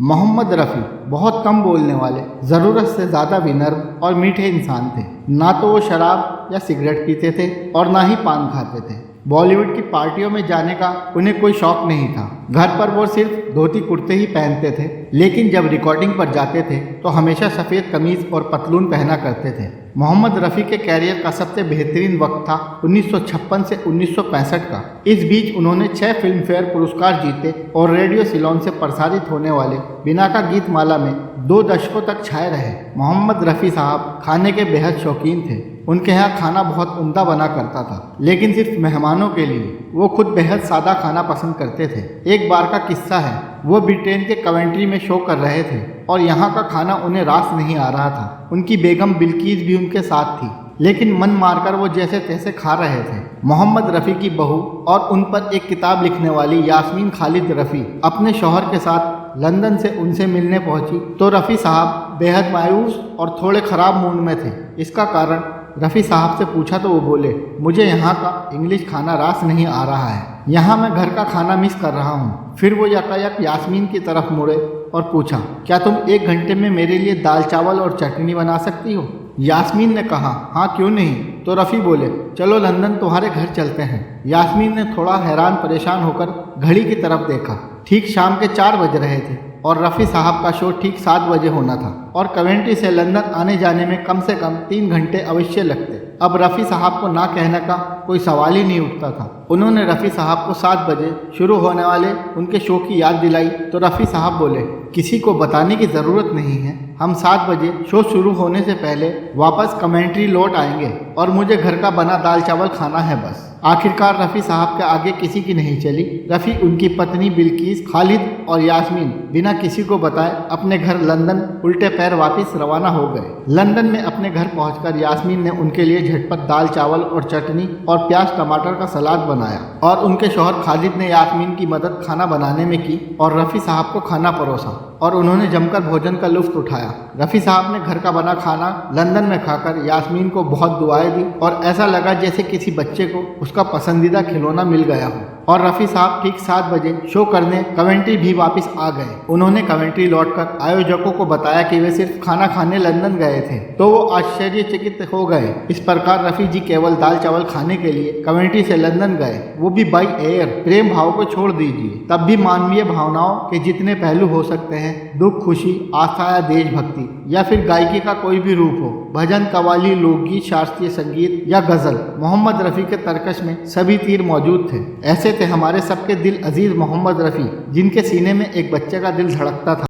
मोहम्मद रफ़ी बहुत कम बोलने वाले, ज़रूरत से ज़्यादा विनम्र और मीठे इंसान थे। ना तो वो शराब या सिगरेट पीते थे और ना ही पान खाते थे। बॉलीवुड की पार्टियों में जाने का उन्हें कोई शौक नहीं था। घर पर वो सिर्फ धोती कुर्ते ही पहनते थे, लेकिन जब रिकॉर्डिंग पर जाते थे तो हमेशा सफ़ेद कमीज़ और पतलून पहना करते थे। मोहम्मद रफ़ी के कैरियर का सबसे बेहतरीन वक्त था 1956 से 1965 का। इस बीच उन्होंने 6 फिल्म फेयर पुरस्कार जीते और रेडियो सिलोन से प्रसारित होने वाले बिना का गीत माला में 2 दशकों तक छाए रहे। मोहम्मद रफ़ी साहब खाने के बेहद शौकीन थे। उनके यहाँ खाना बहुत उम्दा बना करता था, लेकिन सिर्फ मेहमानों के लिए। वो खुद बेहद सादा खाना पसंद करते थे। एक बार का किस्सा है, वो ब्रिटेन के कवेंट्री में शो कर रहे थे और यहाँ का खाना उन्हें रास नहीं आ रहा था। उनकी बेगम बिल्कीस भी उनके साथ थी, लेकिन मन मारकर वो जैसे तैसे खा रहे थे। मोहम्मद रफ़ी की बहू और उन पर एक किताब लिखने वाली यास्मीन खालिद रफ़ी अपने शौहर के साथ लंदन से उनसे मिलने पहुंची तो रफ़ी साहब बेहद मायूस और थोड़े ख़राब मूड में थे। इसका कारण रफ़ी साहब से पूछा तो वो बोले, मुझे यहाँ का इंग्लिश खाना रास नहीं आ रहा है, यहाँ मैं घर का खाना मिस कर रहा हूँ। फिर वो यकायक यास्मीन की तरफ मुड़े और पूछा, क्या तुम 1 घंटे में मेरे लिए दाल चावल और चटनी बना सकती हो? यास्मीन ने कहा, हाँ क्यों नहीं। तो रफ़ी बोले, चलो लंदन तुम्हारे घर चलते हैं। यास्मीन ने थोड़ा हैरान परेशान होकर घड़ी की तरफ देखा। ठीक शाम के 4 बज रहे थे और रफ़ी साहब का शो ठीक 7 बजे होना था और कवेंट्री से लंदन आने जाने में कम से कम 3 घंटे अवश्य लगते। अब रफ़ी साहब को ना कहने का कोई सवाल ही नहीं उठता था। उन्होंने रफ़ी साहब को 7 बजे शुरू होने वाले उनके शो की याद दिलाई तो रफ़ी साहब बोले, किसी को बताने की ज़रूरत नहीं है, हम 7 बजे शो शुरू होने से पहले वापस कमेंट्री लौट आएंगे और मुझे घर का बना दाल चावल खाना है बस। आखिरकार रफ़ी साहब के आगे किसी की नहीं चली। रफ़ी, उनकी पत्नी बिल्कीस, खालिद और यास्मीन बिना किसी को बताए अपने घर लंदन उल्टे पैर वापस रवाना हो गए। लंदन में अपने घर पहुंचकर यास्मीन ने उनके लिए झटपट दाल चावल और चटनी और प्याज टमाटर का सलाद बनाया और उनके शौहर खालिद ने यास्मीन की मदद खाना बनाने में की और रफ़ी साहब को खाना परोसा और उन्होंने जमकर भोजन का लुत्फ़ उठाया। रफ़ी साहब ने घर का बना खाना लंदन में खाकर यास्मीन को बहुत दुआएं दी और ऐसा लगा जैसे किसी बच्चे को उसका पसंदीदा खिलौना मिल गया हो। और रफ़ी साहब ठीक 7 बजे शो करने कवेंट्री भी वापस आ गए। उन्होंने कवेंट्री लौटकर आयोजकों को बताया कि वे सिर्फ खाना खाने लंदन गए थे, तो वो आश्चर्यचकित हो गए। इस प्रकार रफ़ी जी केवल दाल चावल खाने के लिए कवेंट्री से लंदन गए, वो भी बाई एयर। प्रेम भाव को छोड़ दीजिए, तब भी मानवीय भावनाओं के जितने पहलू हो सकते हैं, दुख, खुशी, आस्था या देशभक्ति या फिर गायकी का कोई भी रूप हो, भजन, कव्वाली, लोकगीत, शास्त्रीय संगीत या गज़ल, मोहम्मद रफ़ी के तर्कश में सभी तीर मौजूद थे। ऐसे थे हमारे सबके दिल अजीज मोहम्मद रफ़ी, जिनके सीने में एक बच्चे का दिल धड़कता था।